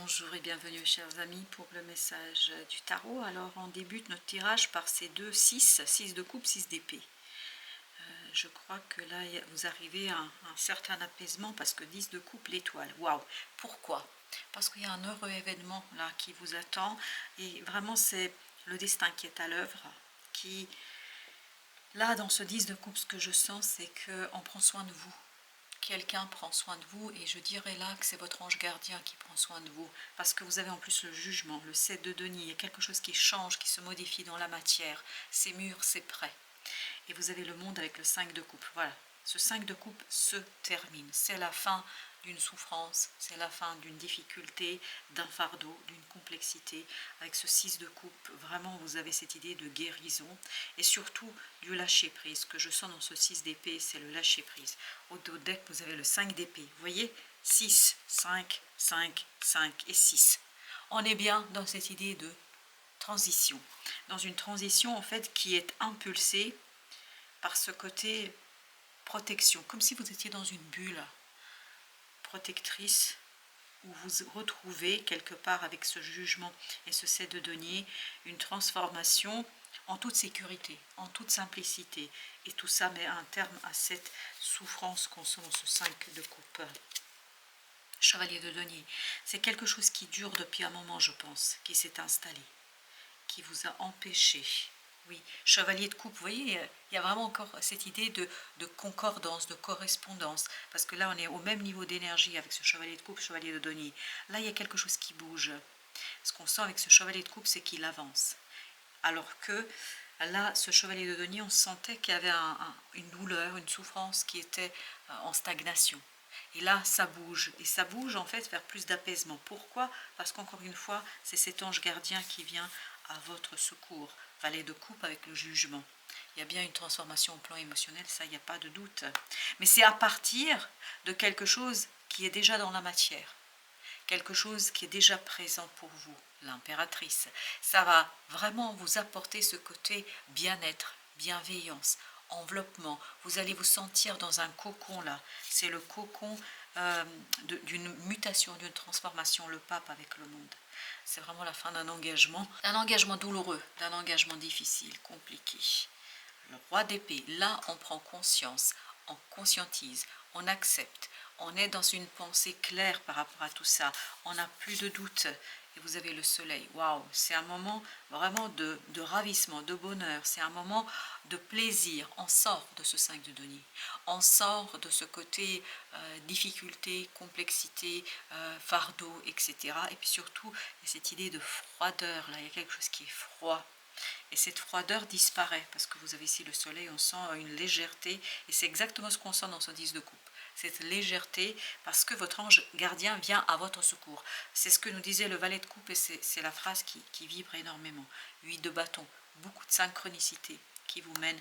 Bonjour et bienvenue chers amis pour le message du tarot. Alors on débute notre tirage par ces deux 6 de coupe, 6 d'épée. Je crois que là vous arrivez à un certain apaisement parce que 10 de coupe, l'étoile. Waouh! Pourquoi? Parce qu'il y a un heureux événement là qui vous attend et vraiment c'est le destin qui est à l'œuvre. Qui là dans ce 10 de coupe, ce que je sens c'est qu'on prend soin de vous. Quelqu'un prend soin de vous et je dirais là que c'est votre ange gardien qui prend soin de vous parce que vous avez en plus le jugement, le 7 de denier, il y a quelque chose qui change, qui se modifie dans la matière, c'est mûr, c'est prêt. Et vous avez le monde avec le 5 de coupe, voilà, ce 5 de coupe se termine, c'est la fin d'une souffrance, c'est la fin d'une difficulté, d'un fardeau, d'une complexité. Avec ce 6 de coupe, vraiment vous avez cette idée de guérison et surtout du lâcher prise. Ce que je sens dans ce 6 d'épée, c'est le lâcher prise. Au dos deck, vous avez le 5 d'épée, vous voyez, 6, 5, 5, 5 et 6. On est bien dans cette idée de transition, dans une transition en fait qui est impulsée par ce côté protection, comme si vous étiez dans une bulle protectrice où vous retrouvez quelque part avec ce jugement et ce 7 de denier une transformation en toute sécurité, en toute simplicité. Et tout ça met un terme à cette souffrance qu'on sent dans ce 5 de coupe. Chevalier de denier, c'est quelque chose qui dure depuis un moment, je pense, qui s'est installé, qui vous a empêché. Oui, chevalier de coupe, vous voyez, il y a vraiment encore cette idée de concordance, de correspondance, parce que là, on est au même niveau d'énergie avec ce chevalier de coupe, chevalier de denier. Là, il y a quelque chose qui bouge. Ce qu'on sent avec ce chevalier de coupe, c'est qu'il avance. Alors que là, ce chevalier de denier, on sentait qu'il y avait une douleur, une souffrance qui était en stagnation. Et là, ça bouge. Et ça bouge, en fait, vers plus d'apaisement. Pourquoi? Parce qu'encore une fois, c'est cet ange gardien qui vient à votre secours. Valet de coupe avec le jugement. Il y a bien une transformation au plan émotionnel, ça, il n'y a pas de doute. Mais c'est à partir de quelque chose qui est déjà dans la matière. Quelque chose qui est déjà présent pour vous, l'impératrice. Ça va vraiment vous apporter ce côté bien-être, bienveillance, enveloppement. Vous allez vous sentir dans un cocon là. C'est le cocon d'une mutation, d'une transformation, le pape avec le monde. C'est vraiment la fin d'un engagement douloureux, d'un engagement difficile, compliqué. Le roi d'épée, là on prend conscience, on conscientise, on accepte, on est dans une pensée claire par rapport à tout ça, on n'a plus de doute. Et vous avez le soleil, waouh, c'est un moment vraiment de ravissement, de bonheur, c'est un moment de plaisir. On sort de ce 5 de denier, on sort de ce côté difficulté, complexité, fardeau, etc. Et puis surtout, il y a cette idée de froideur, là, il y a quelque chose qui est froid. Et cette froideur disparaît, parce que vous avez ici le soleil, on sent une légèreté, et c'est exactement ce qu'on sent dans ce 10 de coupe. Cette légèreté, parce que votre ange gardien vient à votre secours. C'est ce que nous disait le valet de coupe, et c'est la phrase qui vibre énormément. 8 de bâton, beaucoup de synchronicité qui vous mène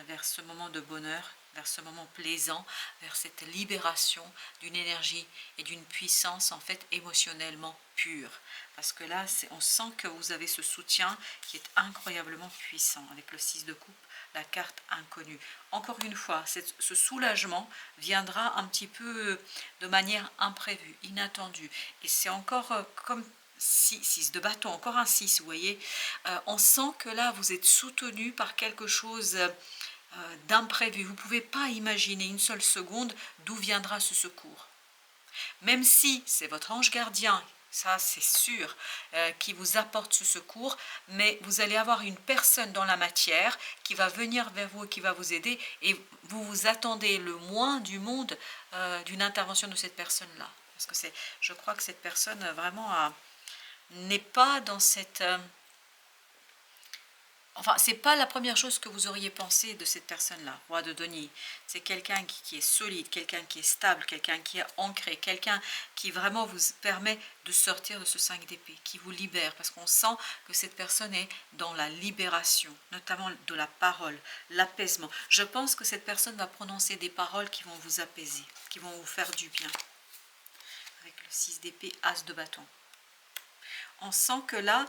vers ce moment de bonheur, vers ce moment plaisant, vers cette libération d'une énergie et d'une puissance en fait émotionnellement pure. Parce que là, on sent que vous avez ce soutien qui est incroyablement puissant avec le 6 de coupe, la carte inconnue. Encore une fois, ce soulagement viendra un petit peu de manière imprévue, inattendue. Et c'est encore comme 6 de bâton, encore un 6, vous voyez. On sent que là, vous êtes soutenu par quelque chose d'imprévu. Vous ne pouvez pas imaginer une seule seconde d'où viendra ce secours. Même si c'est votre ange gardien, ça c'est sûr, qui vous apporte ce secours, mais vous allez avoir une personne dans la matière qui va venir vers vous et qui va vous aider, et vous vous attendez le moins du monde d'une intervention de cette personne-là. Parce que je crois que cette personne vraiment n'est pas dans cette... Enfin, c'est pas la première chose que vous auriez pensé de cette personne-là, roi de denier. C'est quelqu'un qui est solide, quelqu'un qui est stable, quelqu'un qui est ancré, quelqu'un qui vraiment vous permet de sortir de ce 5 d'épée, qui vous libère, parce qu'on sent que cette personne est dans la libération, notamment de la parole, l'apaisement. Je pense que cette personne va prononcer des paroles qui vont vous apaiser, qui vont vous faire du bien. Avec le 6 d'épée, as de bâton. On sent que là,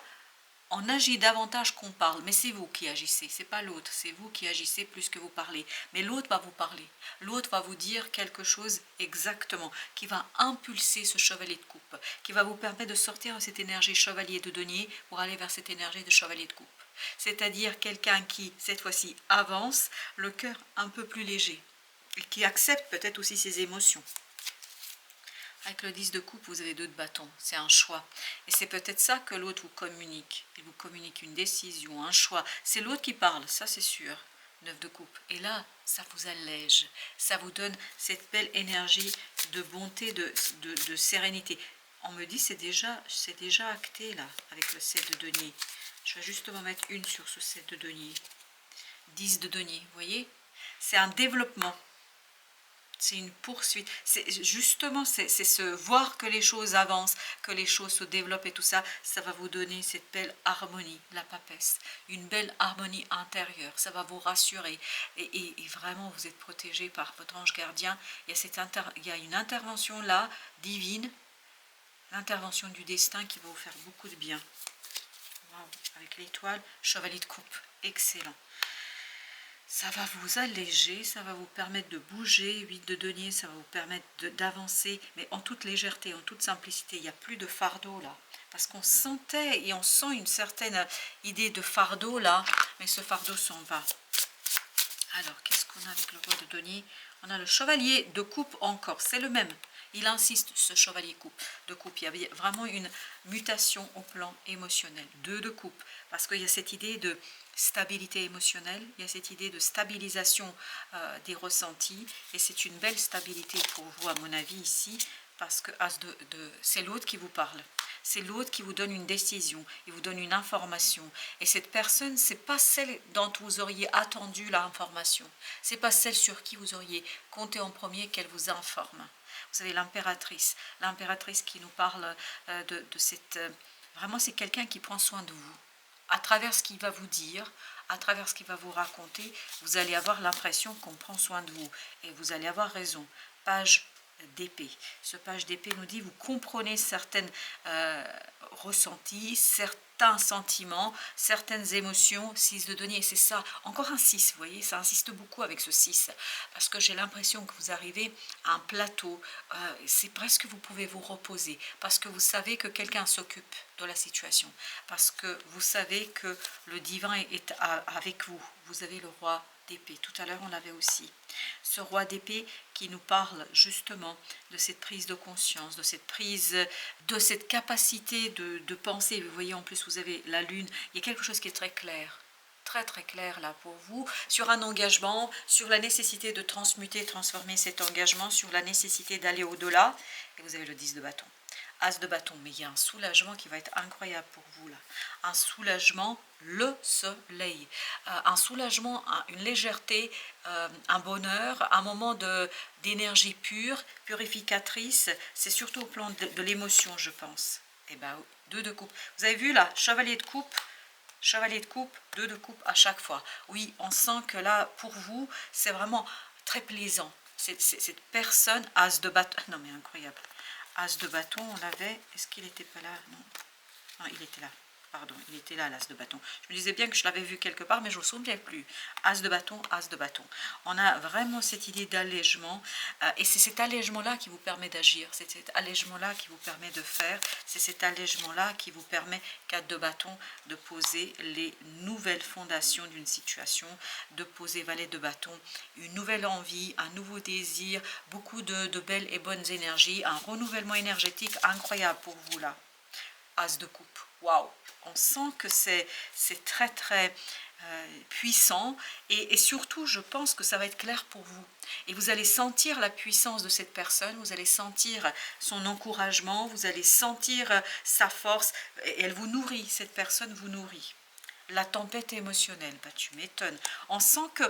On agit davantage qu'on parle, mais c'est vous qui agissez, c'est pas l'autre, c'est vous qui agissez plus que vous parlez. Mais l'autre va vous parler, l'autre va vous dire quelque chose exactement, qui va impulser ce chevalier de coupe, qui va vous permettre de sortir de cette énergie chevalier de denier pour aller vers cette énergie de chevalier de coupe. C'est-à-dire quelqu'un qui, cette fois-ci, avance, le cœur un peu plus léger, et qui accepte peut-être aussi ses émotions. Avec le 10 de coupe, vous avez 2 de bâton, c'est un choix. Et c'est peut-être ça que l'autre vous communique. Il vous communique une décision, un choix. C'est l'autre qui parle, ça c'est sûr. 9 de coupe. Et là, ça vous allège. Ça vous donne cette belle énergie de bonté, de sérénité. On me dit c'est déjà acté là, avec le 7 de denier. Je vais justement mettre une sur ce 7 de denier. 10 de denier, vous voyez? C'est un développement. C'est une poursuite. Justement, c'est se voir que les choses avancent, que les choses se développent et tout ça, ça va vous donner cette belle harmonie, la papesse. Une belle harmonie intérieure, ça va vous rassurer. Et vraiment, vous êtes protégé par votre ange gardien. Il y a une intervention là, divine, l'intervention du destin qui va vous faire beaucoup de bien. Wow. Avec l'étoile, chevalier de coupe, excellent. Ça va vous alléger, ça va vous permettre de bouger, 8 de denier, ça va vous permettre d'avancer, mais en toute légèreté, en toute simplicité. Il n'y a plus de fardeau là, parce qu'on sentait et on sent une certaine idée de fardeau là, mais ce fardeau s'en va. Alors, qu'est-ce qu'on a avec le roi de denier? On a le chevalier de coupe encore, c'est le même. Il insiste, ce chevalier de coupe. Il y avait vraiment une mutation au plan émotionnel. 2 de coupe, parce qu'il y a cette idée de stabilité émotionnelle, il y a cette idée de stabilisation des ressentis, et c'est une belle stabilité pour vous, à mon avis, ici, parce que c'est l'autre qui vous parle. C'est l'autre qui vous donne une décision, il vous donne une information. Et cette personne, ce n'est pas celle dont vous auriez attendu l'information. Ce n'est pas celle sur qui vous auriez compté en premier qu'elle vous informe. Vous avez l'impératrice qui nous parle de cette... Vraiment, c'est quelqu'un qui prend soin de vous. À travers ce qu'il va vous dire, à travers ce qu'il va vous raconter, vous allez avoir l'impression qu'on prend soin de vous. Et vous allez avoir raison. Page d'épée. Ce page d'épée nous dit, vous comprenez certaines ressentis, certains sentiments, certaines émotions. 6 de denier, c'est ça. Encore un 6, vous voyez, ça insiste beaucoup avec ce 6. Parce que j'ai l'impression que vous arrivez à un plateau. C'est presque vous pouvez vous reposer. Parce que vous savez que quelqu'un s'occupe de la situation. Parce que vous savez que le divin est avec vous. Vous avez le roi d'épée. Tout à l'heure, on l'avait aussi. Ce roi d'épée qui nous parle justement de cette prise de conscience, de cette capacité de penser. Vous voyez, en plus, vous avez la lune. Il y a quelque chose qui est très clair. Très très clair là pour vous, sur un engagement, sur la nécessité de transmuter, transformer cet engagement, sur la nécessité d'aller au-delà. Et vous avez le 10 de bâton. As de bâton, mais il y a un soulagement qui va être incroyable pour vous là. Un soulagement, le soleil. Un soulagement, une légèreté, un bonheur, un moment d'énergie pure, purificatrice. C'est surtout au plan de l'émotion, je pense. Et bien, 2 de coupe. Vous avez vu là, chevalier de coupe, 2 de coupe à chaque fois. Oui, on sent que là, pour vous, c'est vraiment très plaisant. Cette personne, as de bâton, non mais incroyable. As de bâton, on l'avait. Est-ce qu'il n'était pas là? Non, il était là. Pardon, il était là, l'as de bâton. Je me disais bien que je l'avais vu quelque part, mais je ne me souviens plus. As de bâton, as de bâton. On a vraiment cette idée d'allègement. Et c'est cet allègement-là qui vous permet d'agir. C'est cet allègement-là qui vous permet de faire. C'est cet allègement-là qui vous permet, 4 de bâton, de poser les nouvelles fondations d'une situation, de poser valet de bâton, une nouvelle envie, un nouveau désir, beaucoup de belles et bonnes énergies, un renouvellement énergétique incroyable pour vous là. As de coupe. Waouh! On sent que c'est très très puissant et surtout je pense que ça va être clair pour vous et vous allez sentir la puissance de cette personne, vous allez sentir son encouragement, vous allez sentir sa force et elle vous nourrit, cette personne vous nourrit. La tempête émotionnelle, bah tu m'étonnes. On sent que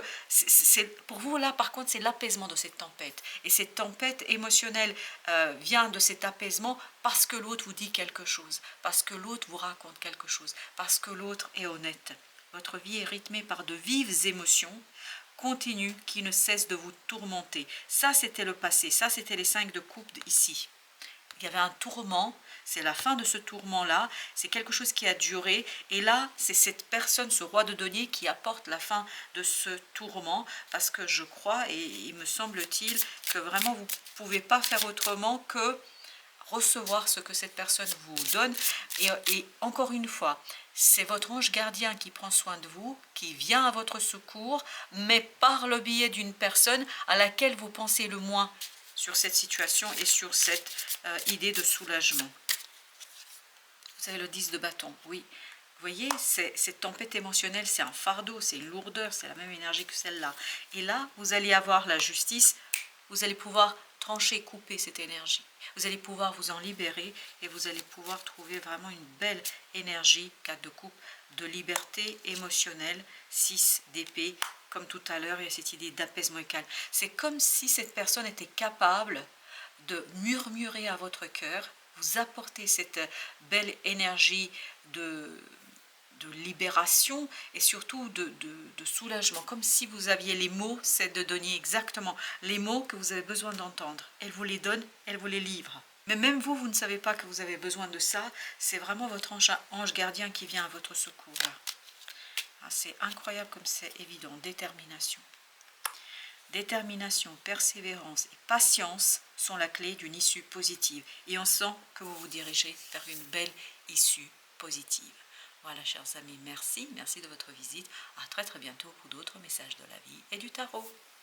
pour vous là par contre c'est l'apaisement de cette tempête. Et cette tempête émotionnelle vient de cet apaisement parce que l'autre vous dit quelque chose, parce que l'autre vous raconte quelque chose, parce que l'autre est honnête. Votre vie est rythmée par de vives émotions continues qui ne cessent de vous tourmenter. Ça c'était le passé, ça c'était les 5 de coupe ici. Il y avait un tourment, c'est la fin de ce tourment-là, c'est quelque chose qui a duré, et là, c'est cette personne, ce roi de denier, qui apporte la fin de ce tourment, parce que je crois, et il me semble-t-il, que vraiment vous ne pouvez pas faire autrement que recevoir ce que cette personne vous donne. Et encore une fois, c'est votre ange gardien qui prend soin de vous, qui vient à votre secours, mais par le biais d'une personne à laquelle vous pensez le moins sur cette situation et sur cette idée de soulagement. Vous avez le 10 de bâton, oui. Vous voyez, cette tempête émotionnelle, c'est un fardeau, c'est une lourdeur, c'est la même énergie que celle-là. Et là, vous allez avoir la justice, vous allez pouvoir trancher, couper cette énergie. Vous allez pouvoir vous en libérer et vous allez pouvoir trouver vraiment une belle énergie, 4 de coupe, de liberté émotionnelle, 6 d'épée. Comme tout à l'heure, il y a cette idée d'apaisement et calme. C'est comme si cette personne était capable de murmurer à votre cœur, vous apporter cette belle énergie de libération et surtout de soulagement, comme si vous aviez les mots, c'est de donner exactement les mots que vous avez besoin d'entendre. Elle vous les donne, elle vous les livre. Mais même vous, vous ne savez pas que vous avez besoin de ça, c'est vraiment votre ange gardien qui vient à votre secours. C'est incroyable comme c'est évident, détermination. Détermination, persévérance et patience sont la clé d'une issue positive. Et on sent que vous vous dirigez vers une belle issue positive. Voilà, chers amis, merci de votre visite. À très bientôt pour d'autres messages de la vie et du tarot.